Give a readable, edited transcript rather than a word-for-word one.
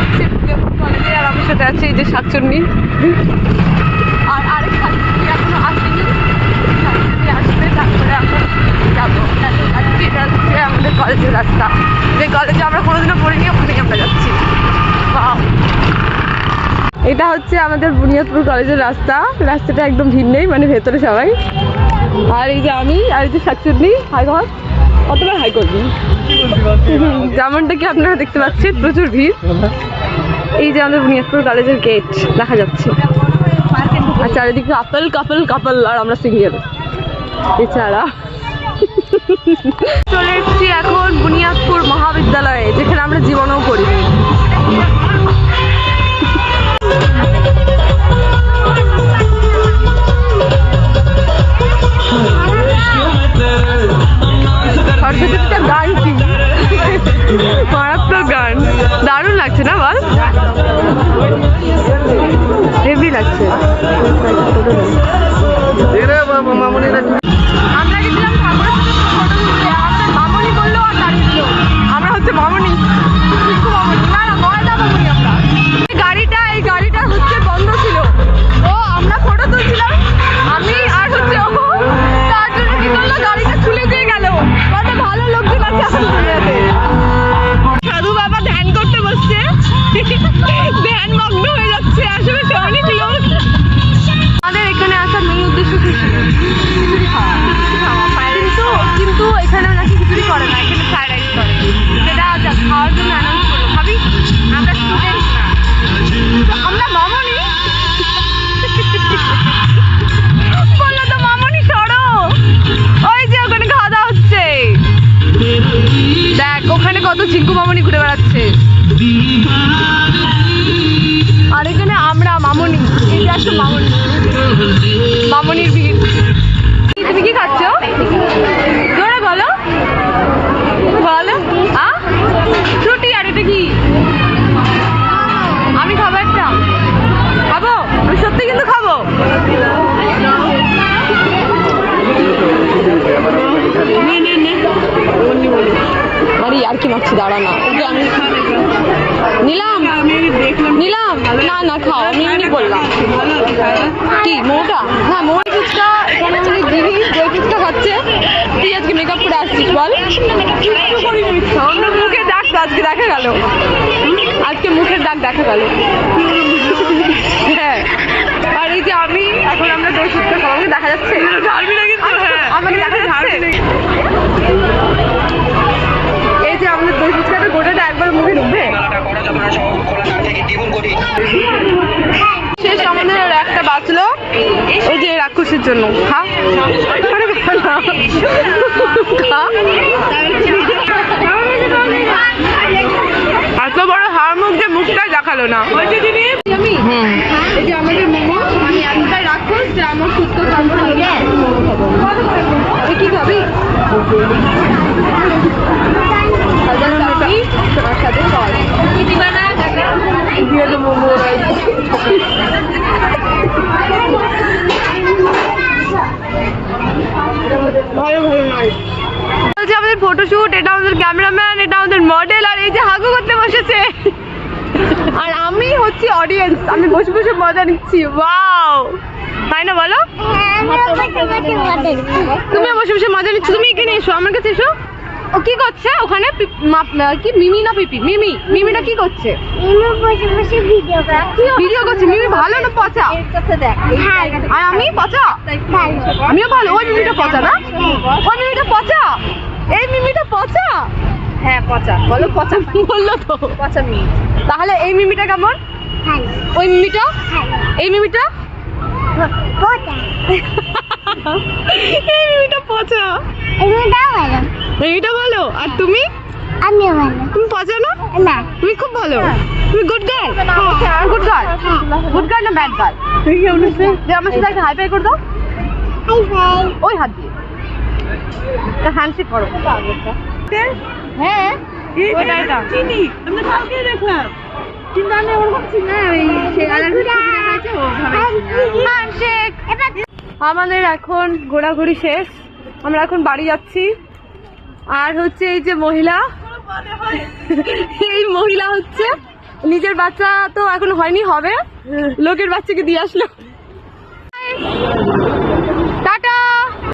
হচ্ছে কলেজে, আর আমার সাথে আছে এই যে শাকচুন্নি, আর আরেক শাকচুন্নি এখনো আসেনি, শাকচুন্নি আসবে তারপরে আমরা যাবো। আর এটা হচ্ছে আমাদের কলেজের রাস্তা, যে কলেজে আমরা কোনোদিনও পড়িনি, ওখানেই আমরা যাচ্ছি। এটা হচ্ছে আমাদের বুনিয়াদপুর কলেজের রাস্তা, রাস্তাটা একদম ভিড় নেই, মানে ভেতরে সবাই। আর এই যে আমি, আর এই যে শাকচুন্নি, হাই ঘর কতবার হাই করবি, যেমনটা কি আপনারা দেখতে পাচ্ছেন প্রচুর ভিড়। এই যে আমাদের বুনিয়াদপুর কলেজের গেট দেখা যাচ্ছে, আর চারিদিকে কাপল কাপল কাপল, আর আমরা সিঙ্গেল। এছাড়া চলে এসেছি এখন বুনিয়াদপুর মহাবিদ্যালয়ে, যেখানে আমরা জীবনেও করিনি। সরস্বতীটা গান কি মারাত্মক গান, দারুণ লাগছে না বল, হেভি লাগছে। আমরা গেছিলাম ঠাকুরের সাথে ফটো তুলতে, আমাদের মামনি বললো আর দাঁড়িয়ে দিল, আমরা হচ্ছে মামনি, না না ময়দা মামনি। আমরা এই গাড়িটা হচ্ছে বন্ধ ছিল, ও আমরা ফটো তুলছিলাম আমি আর হচ্ছে ও, তার জন্য কি করলো গাড়িটা খুলে দিয়ে গেল। কত ভালো লোকজন আছে দুনিয়াতে। সাধু বাবা ধ্যান করতে বসছে, ধ্যান মগ্ন হয়ে যাচ্ছে, আসলে অনেক লোক। আমাদের এখানে আসার মেন উদ্দেশ্য কি ছিল? কিন্তু এখানে নাকি খিচুড়ি করে না, এখানে ফ্রাইড রাইস করে, সেটা খাওয়ার জন্য অ্যানাউন্স করলো। ভাবি আমরা স্টুডেন্ট না, আমরা মামনি, বললো তো মামনি সরো, ওই যে ওখানে খাওয়া দাওয়া হচ্ছে, দেখ ওখানে কত চিঙ্কু মামনি ঘুরে বেড়াচ্ছে, আর এখানে আমরা মামনি, এই যে একটা মামনি, মামনির ভিড়। তুমি কি খাচ্ছ জোরে বলো, বলো ফ্রুটি। আর এটা কি? আমি খাবো একটা, খাবো আমি সত্যি কিন্তু খাবো। আরে আর কি মারছি, দাঁড়া না, আমি নিলাম নিলাম, না না খাও, আমি এমনি বললাম। কি মোটা? হ্যাঁ মোটা ফুচকা এখানে আমাদের দিদি দই ফুচকা খাচ্ছে। তুই আজকে মেকআপ করে আসছিস বল? মুখের দাগ তো আজকে দেখা গেল, আজকে মুখের দাগ দেখা গেল। হ্যাঁ আর এই যে আমি এখন আমরা দই ফুচকা খাবো, আমাকে দেখা যাচ্ছে, আমাকে দেখা যাচ্ছে। এই যে আমাদের দই ফুচকাটা গোটাটা একবার মুখে ঢুকবে। শেষ আমাদের আর একটা বাঁচলো, ওই যে রাক্ষসের জন্য। খা এত বড় হাড় মুখ যে মুখটাই দেখালো না। আমি এই যে আমাদের মোমো, আমি এতটাই রাক্ষস যে আমার সুস্থ খাবো কি খাবি? তোমার সাথে মোমো আমাদের ফটোশুট, এটা আমাদের ক্যামেরাম্যান, এটা আমাদের মডেল, আর এই যে হাগু করতে বসেছে, আর আমি হচ্ছি অডিয়েন্স, আমি বসে বসে মজা নিচ্ছি। ওয়াও তাই না বলো? তুমি বসে বসে মজা নিচ্ছ, তুমি এখানে এসো, আমার কাছে এসো। ও কি করছে ওখানে? কি মিমি না পিপি? মিমিটা কি করছে? ভিডিও করছে। মিমি ভালো না পচা? আর আমি পচা? আমিও ভালো। ওই মিমিটা পচা না? ওই মিমিটা পচা? এই মিমিটা পচা? হ্যাঁ পচা। বলো পচা, বললো তো পচা মিমি। তাহলে এই মিমিটা কেমন? ওই মিমিটা? এই মিমিটা পচা। এই মিমিটা পচা, এইটা বলো। আর তুমি? আমিও ভালো। তুমি পচা না? না তুমি খুব ভালো, তুমি good girl. Good girl, good girl না ব্যাড গার্ল? তুমি কি বলছো যে আমার সাথে একটা হাই ফাই করে দাও? হাই ফাই ওই হাত দিয়ে হ্যান্ডশেক করো। হ্যাঁ ওটা এটা চিনি, আমরা কালকে দেখলাম, কিন্তু আমি ওরকম চিনি না। ওই সেই আলাদা দেখাইছে ও হ্যান্ডশেক। আমাদের এখন ঘোরাঘুরি শেষ, আমরা এখন বাড়ি যাচ্ছি। আর হচ্ছে এই যে মহিলা, এই মহিলা হচ্ছে নিজের বাচ্চা তো এখন হয়নি, হবে। লোকের বাচ্চাকে দিয়ে আসলো।